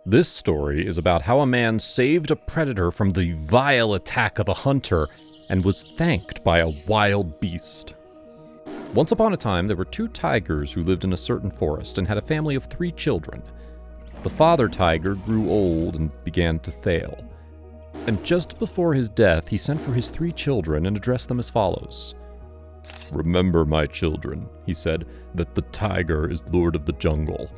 This story is about how a man saved a predator from the vile attack of a hunter and was thanked by a wild beast. Once upon a time, there were 2 tigers who lived in a certain forest and had a family of 3 children. The father tiger grew old and began to fail. And just before his death, he sent for his 3 children and addressed them as follows. "Remember, my children," he said, "that the tiger is lord of the jungle.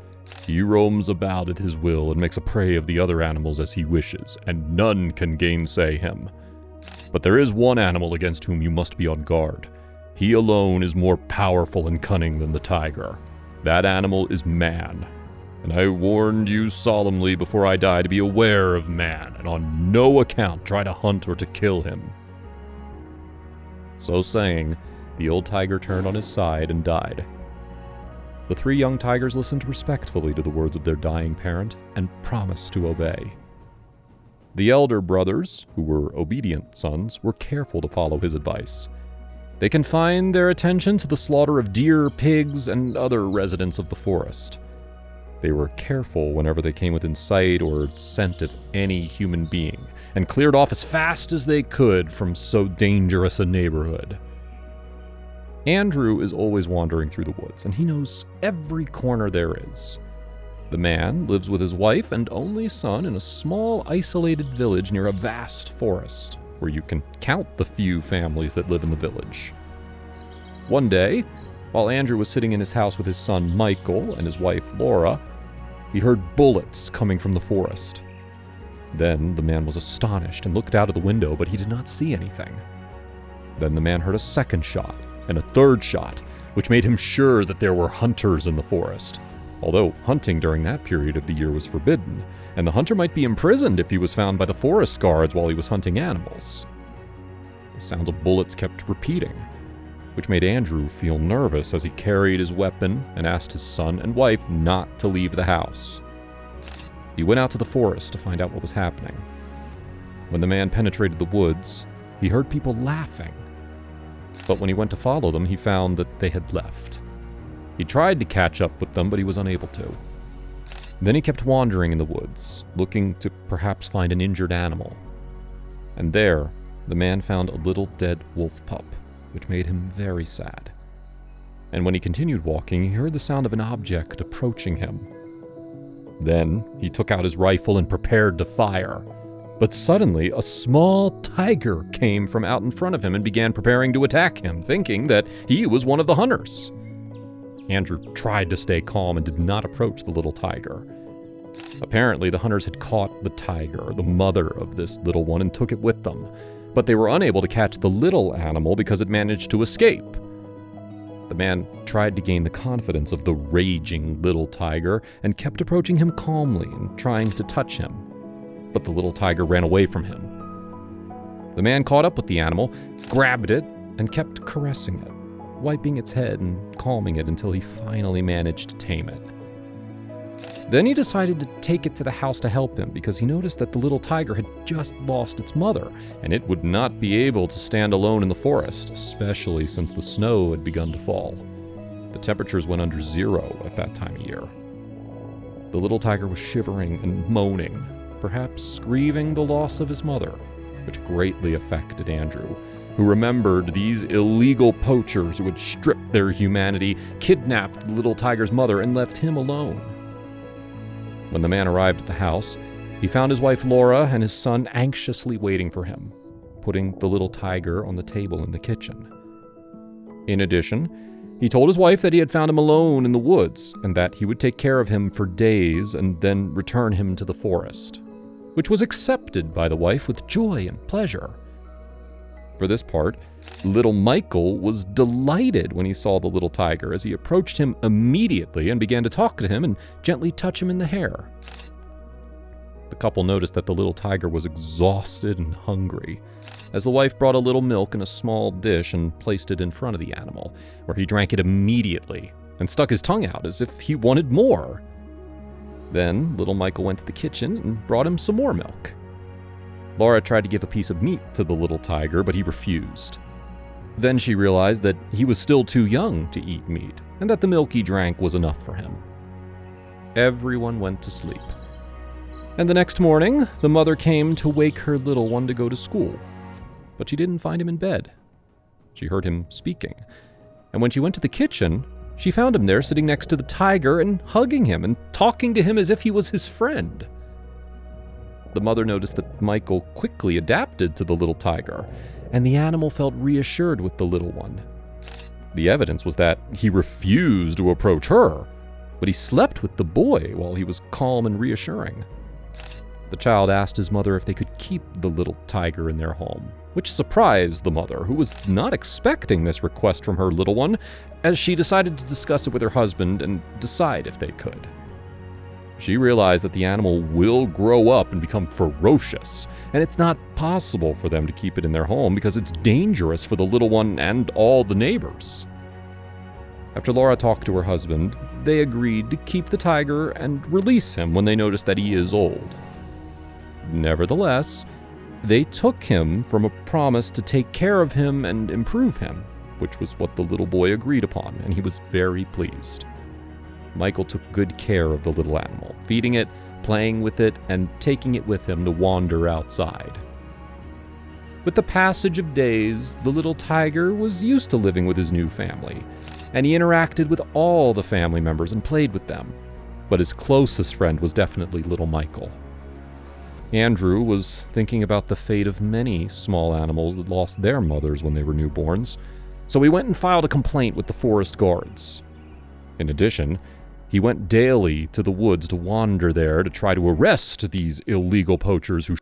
He roams about at his will and makes a prey of the other animals as he wishes, and none can gainsay him. But there is one animal against whom you must be on guard. He alone is more powerful and cunning than the tiger. That animal is man. And I warned you solemnly before I die to be aware of man, and on no account try to hunt or to kill him." So saying, the old tiger turned on his side and died. The 3 young tigers listened respectfully to the words of their dying parent and promised to obey. The elder brothers, who were obedient sons, were careful to follow his advice. They confined their attention to the slaughter of deer, pigs, and other residents of the forest. They were careful whenever they came within sight or scent of any human being, and cleared off as fast as they could from so dangerous a neighborhood. Andrew is always wandering through the woods, and he knows every corner there is. The man lives with his wife and only son in a small, isolated village near a vast forest, where you can count the few families that live in the village. One day, while Andrew was sitting in his house with his son Michael and his wife Laura, he heard bullets coming from the forest. Then the man was astonished and looked out of the window, but he did not see anything. Then the man heard a second shot and a third shot, which made him sure that there were hunters in the forest, although hunting during that period of the year was forbidden, and the hunter might be imprisoned if he was found by the forest guards while he was hunting animals. The sounds of bullets kept repeating, which made Andrew feel nervous as he carried his weapon and asked his son and wife not to leave the house. He went out to the forest to find out what was happening. When the man penetrated the woods, he heard people laughing. But when he went to follow them, he found that they had left. He tried to catch up with them, but he was unable to. Then he kept wandering in the woods, looking to perhaps find an injured animal. And there, the man found a little dead wolf pup, which made him very sad. And when he continued walking, he heard the sound of an object approaching him. Then he took out his rifle and prepared to fire. But suddenly, a small tiger came from out in front of him and began preparing to attack him, thinking that he was one of the hunters. Andrew tried to stay calm and did not approach the little tiger. Apparently, the hunters had caught the tiger, the mother of this little one, and took it with them. But they were unable to catch the little animal because it managed to escape. The man tried to gain the confidence of the raging little tiger and kept approaching him calmly and trying to touch him. But the little tiger ran away from him. The man caught up with the animal, grabbed it, and kept caressing it, wiping its head and calming it until he finally managed to tame it. Then he decided to take it to the house to help him because he noticed that the little tiger had just lost its mother, and it would not be able to stand alone in the forest, especially since the snow had begun to fall. The temperatures went under 0 at that time of year. The little tiger was shivering and moaning, perhaps grieving the loss of his mother, which greatly affected Andrew, who remembered these illegal poachers who had stripped their humanity, kidnapped the little tiger's mother, and left him alone. When the man arrived at the house, he found his wife Laura and his son anxiously waiting for him, putting the little tiger on the table in the kitchen. In addition, he told his wife that he had found him alone in the woods and that he would take care of him for days and then return him to the forest, which was accepted by the wife with joy and pleasure. For this part, little Michael was delighted when he saw the little tiger as he approached him immediately and began to talk to him and gently touch him in the hair. The couple noticed that the little tiger was exhausted and hungry, as the wife brought a little milk in a small dish and placed it in front of the animal, where he drank it immediately and stuck his tongue out as if he wanted more. Then little Michael went to the kitchen and brought him some more milk. Laura tried to give a piece of meat to the little tiger, but he refused. Then she realized that he was still too young to eat meat, and that the milk he drank was enough for him. Everyone went to sleep. And the next morning, the mother came to wake her little one to go to school. But she didn't find him in bed. She heard him speaking. And when she went to the kitchen, she found him there sitting next to the tiger and hugging him and talking to him as if he was his friend. The mother noticed that Michael quickly adapted to the little tiger, and the animal felt reassured with the little one. The evidence was that he refused to approach her, but he slept with the boy while he was calm and reassuring. The child asked his mother if they could keep the little tiger in their home, which surprised the mother, who was not expecting this request from her little one, as she decided to discuss it with her husband and decide if they could. She realized that the animal will grow up and become ferocious, and it's not possible for them to keep it in their home because it's dangerous for the little one and all the neighbors. After Laura talked to her husband, they agreed to keep the tiger and release him when they noticed that he is old. Nevertheless, they took him from a promise to take care of him and improve him, which was what the little boy agreed upon, and he was very pleased. Michael took good care of the little animal, feeding it, playing with it, and taking it with him to wander outside. With the passage of days, the little tiger was used to living with his new family, and he interacted with all the family members and played with them. But his closest friend was definitely little Michael. Andrew was thinking about the fate of many small animals that lost their mothers when they were newborns, so he went and filed a complaint with the forest guards. In addition, he went daily to the woods to wander there to try to arrest these illegal poachers who